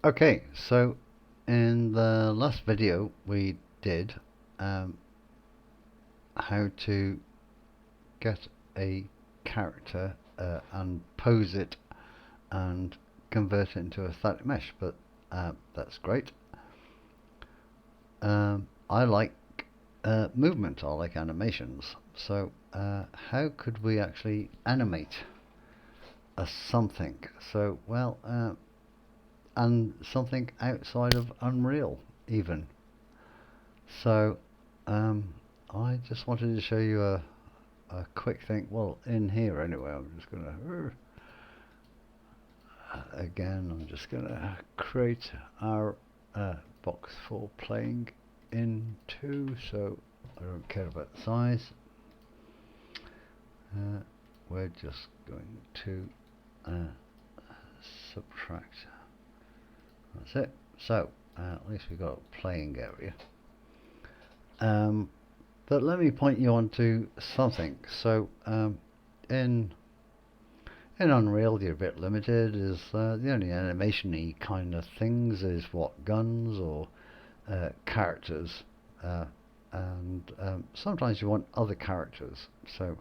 Okay, so in the last video we did how to get a character and pose it and convert it into a static mesh, but that's great. I like movement, I like animations, so how could we actually animate something? So, well, and something outside of Unreal even. So I just wanted to show you a quick thing. Well, in here anyway, I'm just gonna again I'm just gonna create our box for playing into, so I don't care about the size. We're just going to subtract. That's it. So at least we've got a playing area. But let me point you on to something. So in Unreal you're a bit limited. Is the only animation-y kind of things is what, guns or characters, and sometimes you want other characters. So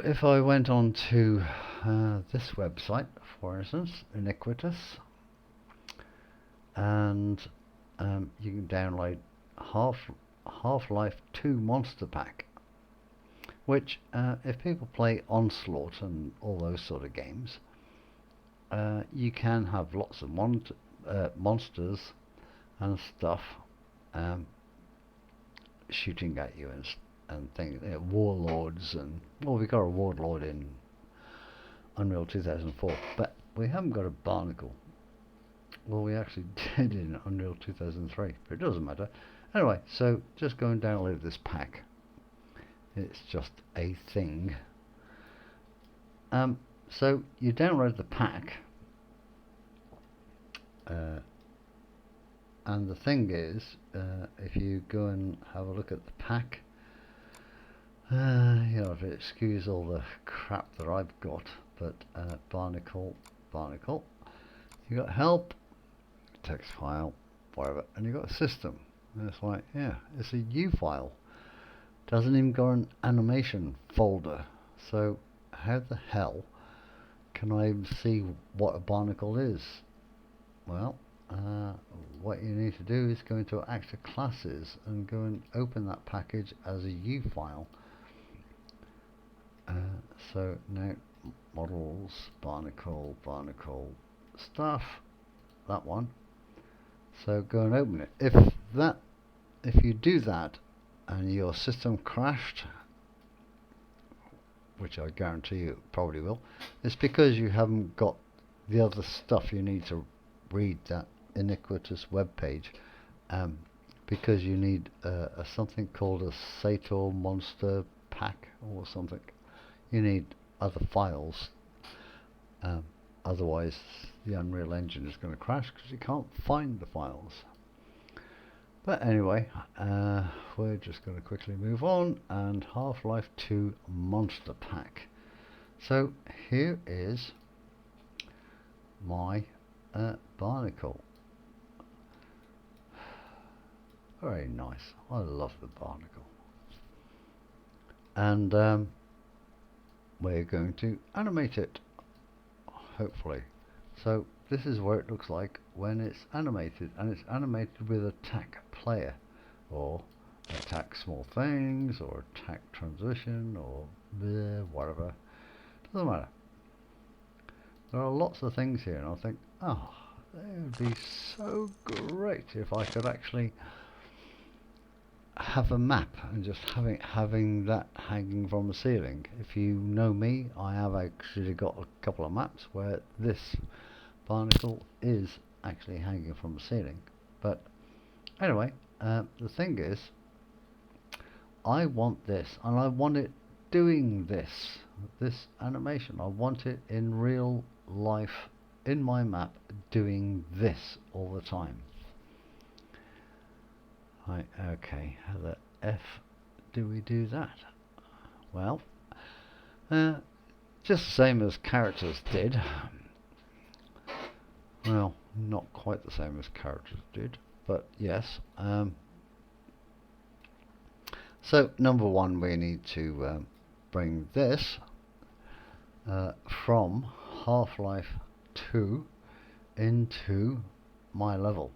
if I went on to this website, for instance, Iniquitous, and you can download Half-Life 2 Monster Pack, which if people play Onslaught and all those sort of games, you can have lots of monsters and stuff shooting at you and things, warlords, and well, we got a warlord in Unreal 2004, but we haven't got a barnacle. Well, we actually did in Unreal 2003, but it doesn't matter. Anyway, so just go and download this pack. It's just a thing. So you download the pack, and the thing is, if you go and have a look at the pack, you know, if it excuse all the crap that I've got, but barnacle, you got help, text file, whatever, and you got a system. And it's like, yeah, it's a U file. Doesn't even got an animation folder. So how the hell can I see what a barnacle is? Well, what you need to do is go into actor classes and go and open that package as a U file. So now models, barnacle stuff, that one. So go and open it. If you do that and your system crashed, which I guarantee you probably will, it's because you haven't got the other stuff you need to read that Iniquitous web page, because you need something called a Sator Monster Pack or something. You need other files, otherwise the Unreal Engine is going to crash because you can't find the files. But anyway, we're just going to quickly move on, and Half-Life 2 Monster Pack. So here is my barnacle. Very nice. I love the barnacle. And we're going to animate it, hopefully. So this is where it looks like when it's animated, and it's animated with attack player, or attack small things, or attack transition, or whatever. Doesn't matter. There are lots of things here, and I think, oh, it would be so great if I could actually have a map and just having that hanging from the ceiling. If you know me, I have actually got a couple of maps where this barnacle is actually hanging from the ceiling. But anyway, the thing is, I want this, and I want it doing this animation. I want it in real life in my map doing this all the time. Right, okay, how the F do we do that? Well, just the same as Characters did. Well, not quite the same as characters did, but yes. So number one, we need to bring this from Half-Life 2 into my level.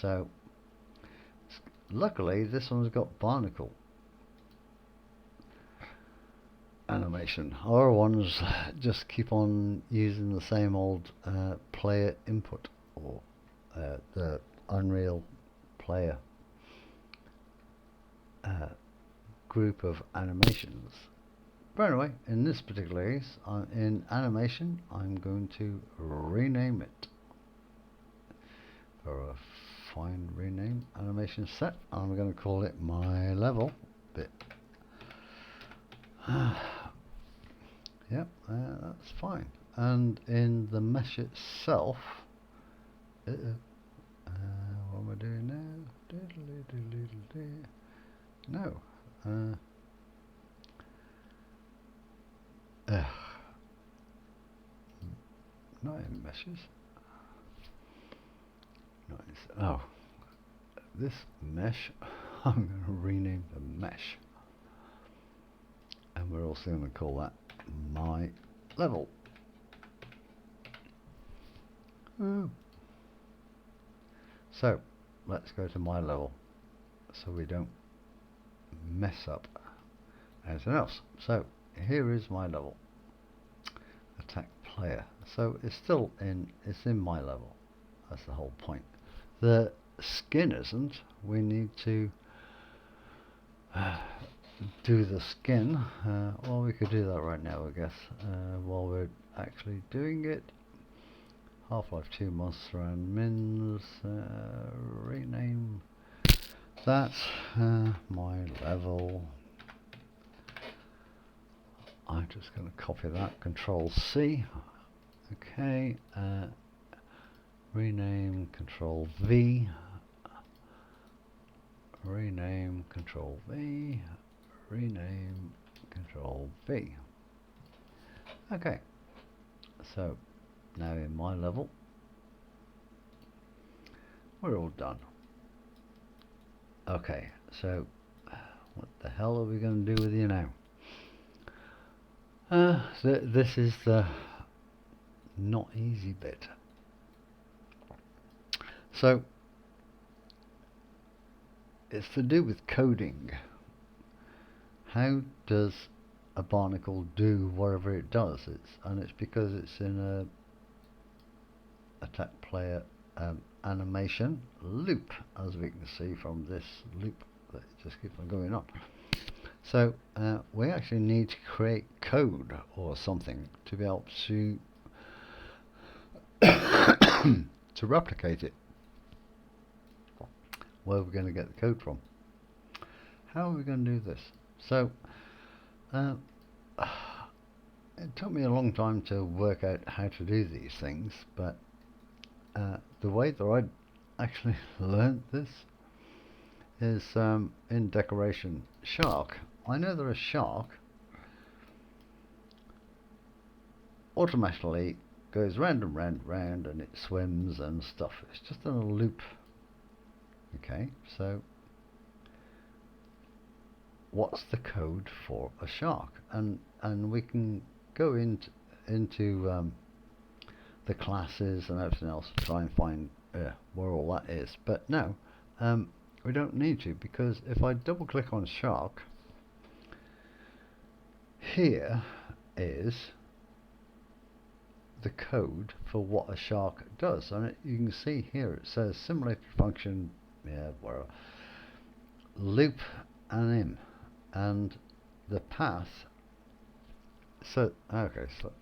So luckily this one's got barnacle animation. Our ones just keep on using the same old player input, or the Unreal player group of animations. But anyway, in this particular case, in animation, I'm going to rename it for a fine rename animation set. I'm going to call it my level bit. Yep, that's fine. And in the mesh itself, what am I doing now? No. Not in meshes. Oh, this mesh, I'm going to rename the mesh. And we're also going to call that my level. So let's go to my level so we don't mess up anything else. So here is my level. Attack player. So it's still in my level. That's the whole point. The skin isn't. We need to do the skin. Well, we could do that right now, I guess, while we're actually doing it. Half-Life 2 Monster and Mins, rename that my level. I'm just going to copy that, Control C. Okay, rename, Control V. Rename, Control V. Rename, Control V. Okay, so now in my level, we're all done. Okay, so what the hell are we going to do with you now? This is the not easy bit. So it's to do with coding. How does a barnacle do whatever it does? It's because it's in a attack player animation loop, as we can see from this loop that just keeps on going on. So we actually need to create code or something to be able to to replicate it. Where are we going to get the code from? How are we going to do this? So it took me a long time to work out how to do these things, but the way that I actually learned this is in decoration shark. I know that a shark automatically goes round and round and round, and it swims and stuff. It's just in a loop. Okay, so what's the code for a shark? And we can go into the classes and everything else to try and find where all that is. But no, we don't need to, because if I double click on shark, here is the code for what a shark does. And you can see here it says simulated function, where loop and im, and the path. So okay, so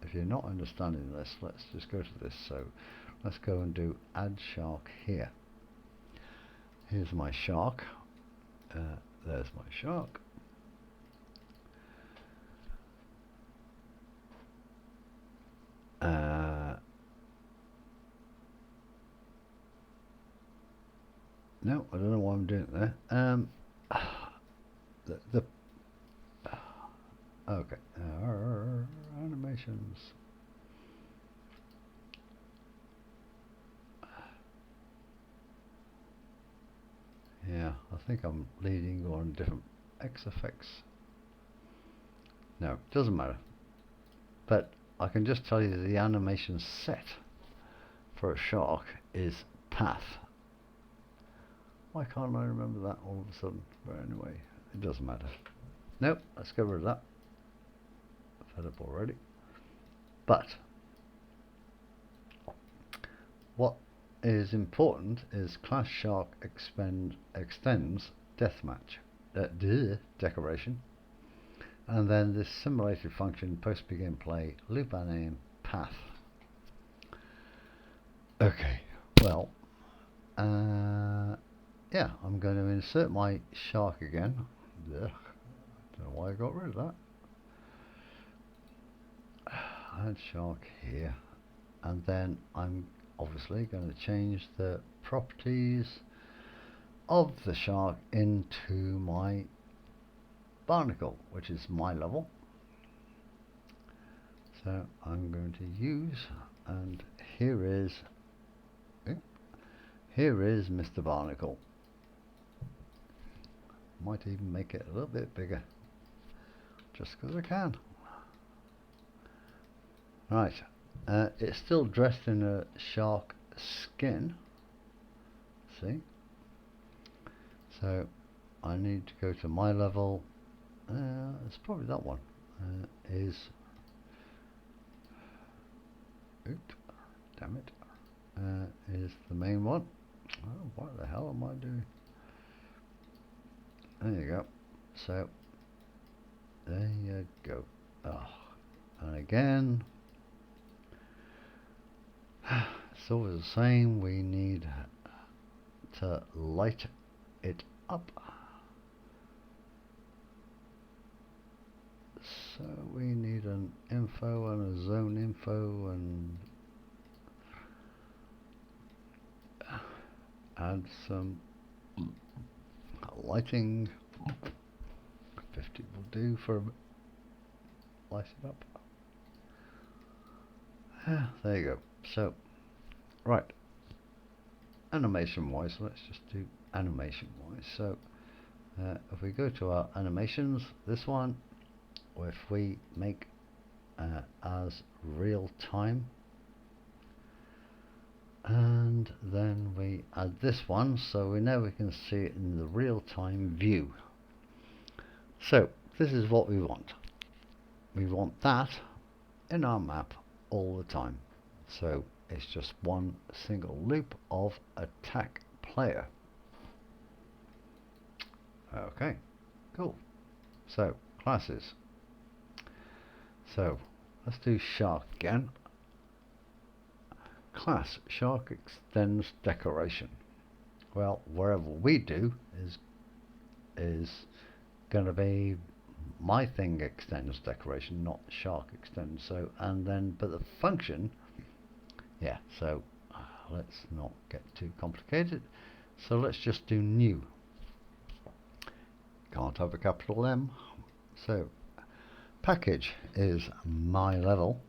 if you're not understanding this, let's just go to this. So let's go and do add shark here. Here's my shark. There's my shark. No, I don't know why I'm doing it there. Okay, animations. think I'm leading on different X effects. No, doesn't matter. But I can just tell you the animation set for a shark is path. Why can't I remember that all of a sudden? But anyway, it doesn't matter. Nope, let's get rid of that. I've had up already. But what is important is class shark extends deathmatch decoration, and then this simulated function post begin play loop anim path. Okay, well, yeah, I'm going to insert my shark again. Ugh, don't know why I got rid of that. Add shark here, and then I'm obviously going to change the properties of the shark into my barnacle, which is my level. So I'm going to use, and here is Mr. Barnacle. Might even make it a little bit bigger, just because I can. Right, it's still dressed in a shark skin. See? So I need to go to my level. It's probably that one. Oops, damn it. Is the main one. Oh, what the hell am I doing? There you go. So there you go. Oh, and again, it's always the same. We need to light it up. So we need an info and a zone info, and add some lighting. 50 will do for light it up. There you go. So, right, animation wise, let's just do animation wise. So if we go to our animations, this one, if we make as real time, and then we add this one, so we know we can see it in the real time view. So this is what we want. We want that in our map all the time. So it's just one single loop of attack player. Okay, cool. So classes. So let's do shark again. Class shark extends decoration. Well, wherever we do is going to be my thing extends decoration, not shark extends. So, and then but the function, yeah. So let's not get too complicated. So let's just do new. Can't have a capital M. So package is my level.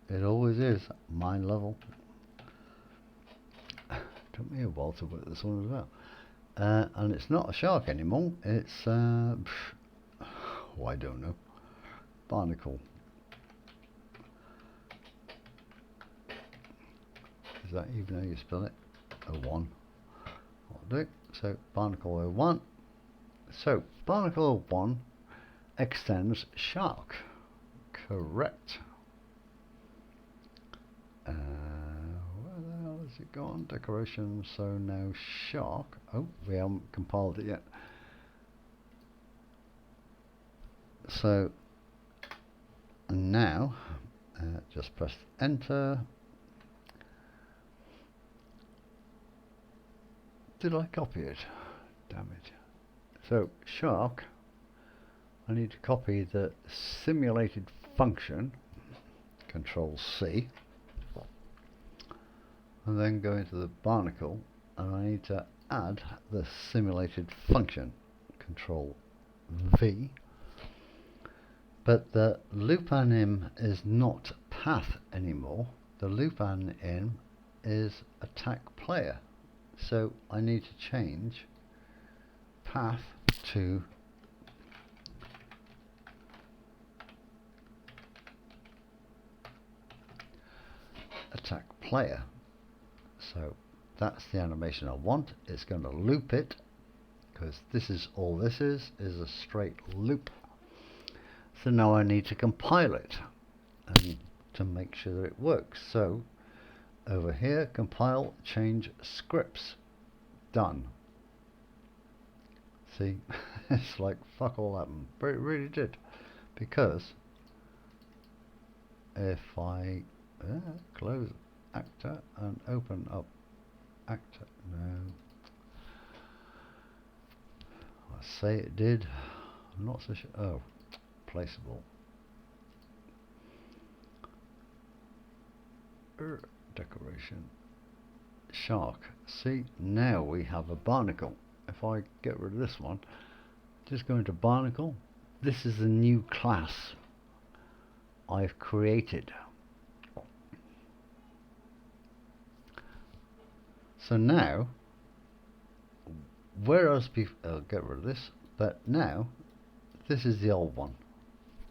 It always is my level. Took me a while to work this one as well. And it's not a shark anymore. It's oh, I don't know. Barnacle. Is that even how you spell it? 01. I'll do it. So Barnacle 01. So Barnacle 01 extends shark. Correct. Where the hell has it gone? Decoration. So now shark. Oh, we haven't compiled it yet. So now just press enter. Did I copy it? Damn it. So shark, I need to copy the simulated function, Control C, and then go into the barnacle, and I need to add the simulated function, Control V. But the loop anim is not path anymore. The loop anim is attack player. So I need to change path to attack player. So that's the animation I want. It's going to loop it, because this is all this is a straight loop. So now I need to compile it and to make sure that it works. So over here, compile, change scripts, done. See, it's like fuck all happened, but it really did, because if I close actor and open up actor, no, I say it did. I'm not so sure. Oh, placeable. Decoration. Shark. See, now we have a barnacle. If I get rid of this one, just go into barnacle. This is the new class I've created. So now, whereas I'll get rid of this, but now this is the old one.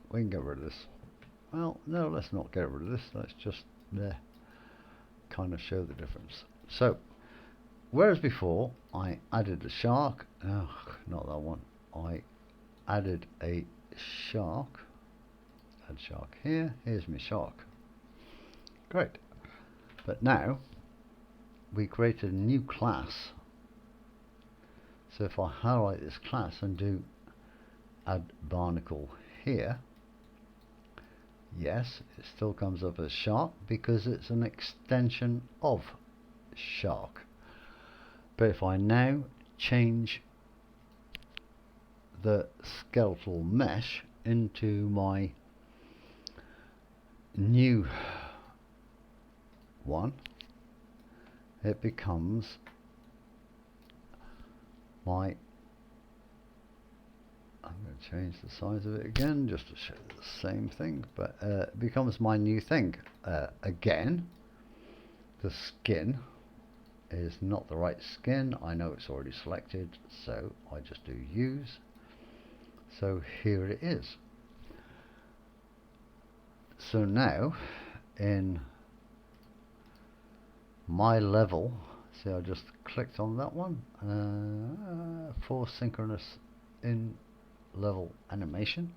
We can get rid of this. Well, no, let's not get rid of this. Let's just kind of show the difference. So, whereas before I added a shark, not that one. I added a shark. Add shark here. Here's my shark. Great. But now we created a new class. So if I highlight this class and do add barnacle here, yes, it still comes up as shark because it's an extension of shark. But if I now change the skeletal mesh into my new one, it becomes my, I'm going to change the size of it again just to show the same thing, but it becomes my new thing. Again, the skin is not the right skin. I know it's already selected, so I just do use. So here it is. So now in my level, see, I just clicked on that one for synchronous in level animation.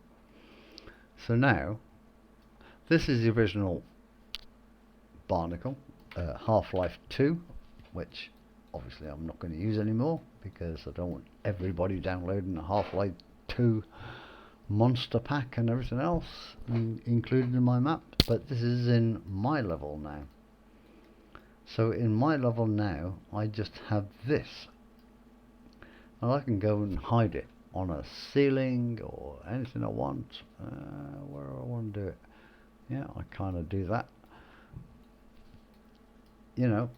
So now this is the original barnacle, Half-Life 2, which obviously I'm not going to use anymore because I don't want everybody downloading the Half-Life 2 monster pack and everything else included in my map. But this is in my level now. So in my level now, I just have this, and I can go and hide it on a ceiling or anything I want, where I want to do it. Yeah, I kind of do that. You know,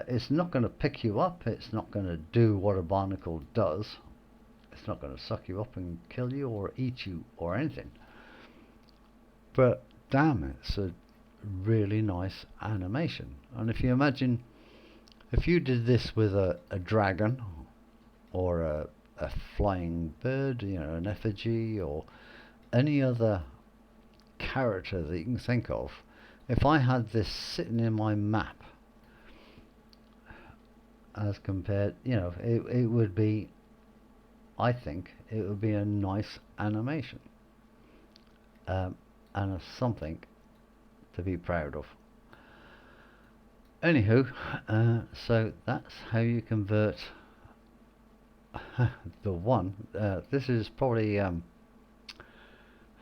it's not going to pick you up, it's not going to do what a barnacle does, it's not going to suck you up and kill you or eat you or anything, but damn, it's a really nice animation. And if you imagine if you did this with a dragon or a flying bird, you know, an effigy or any other character that you can think of, if I had this sitting in my map as compared, you know, it would be, I think it would be a nice animation and something to be proud of. Anywho, so that's how you convert the one. This is probably how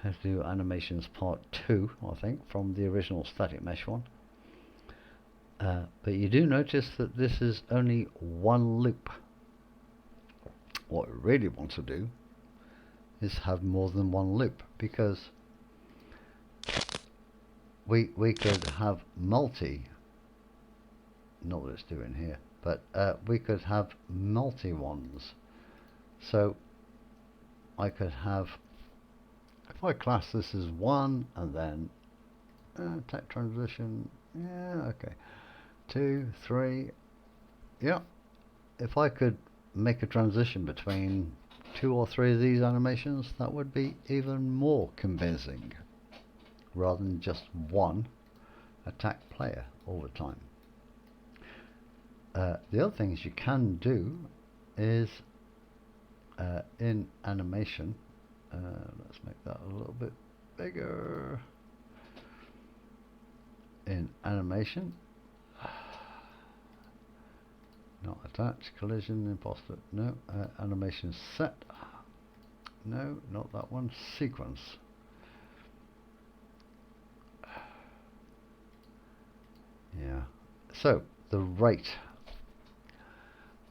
to do animations part 2, I think, from the original static mesh one. But you do notice that this is only one loop. What we really want to do is have more than one loop, because we could have multi, not what it's doing here, but we could have multi ones. So I could have, if I class this as one, and then tech transition, yeah, okay, 2, 3, yeah. If I could make a transition between 2 or 3 of these animations, that would be even more convincing, rather than just one attack player all the time. The other things you can do is in animation, let's make that a little bit bigger. In animation, not attach, collision, imposter, no, animation set, no, not that one, sequence. Yeah, so the rate.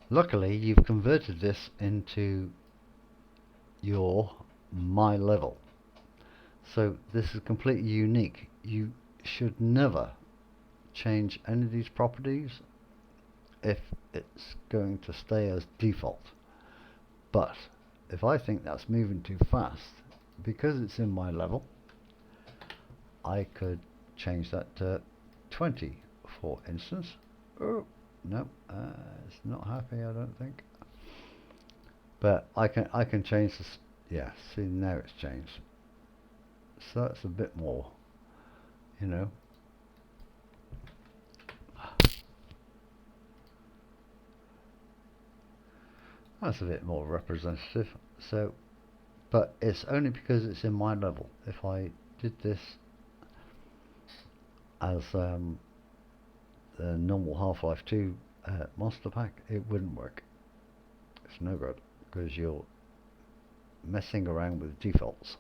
Luckily, you've converted this into your my level. So this is completely unique. You should never change any of these properties if it's going to stay as default. But if I think that's moving too fast, because it's in my level, I could change that to 20, for instance. Oh, no, it's not happy, I don't think. But I can change this. Yeah, see, now it's changed. So that's a bit more, you know. That's a bit more representative. So, but it's only because it's in my level. If I did this as the normal Half-Life 2 monster pack, it wouldn't work. It's no good, because you're messing around with defaults.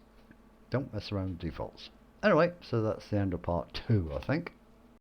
Don't mess around with defaults. Anyway, so that's the end of part 2, I think.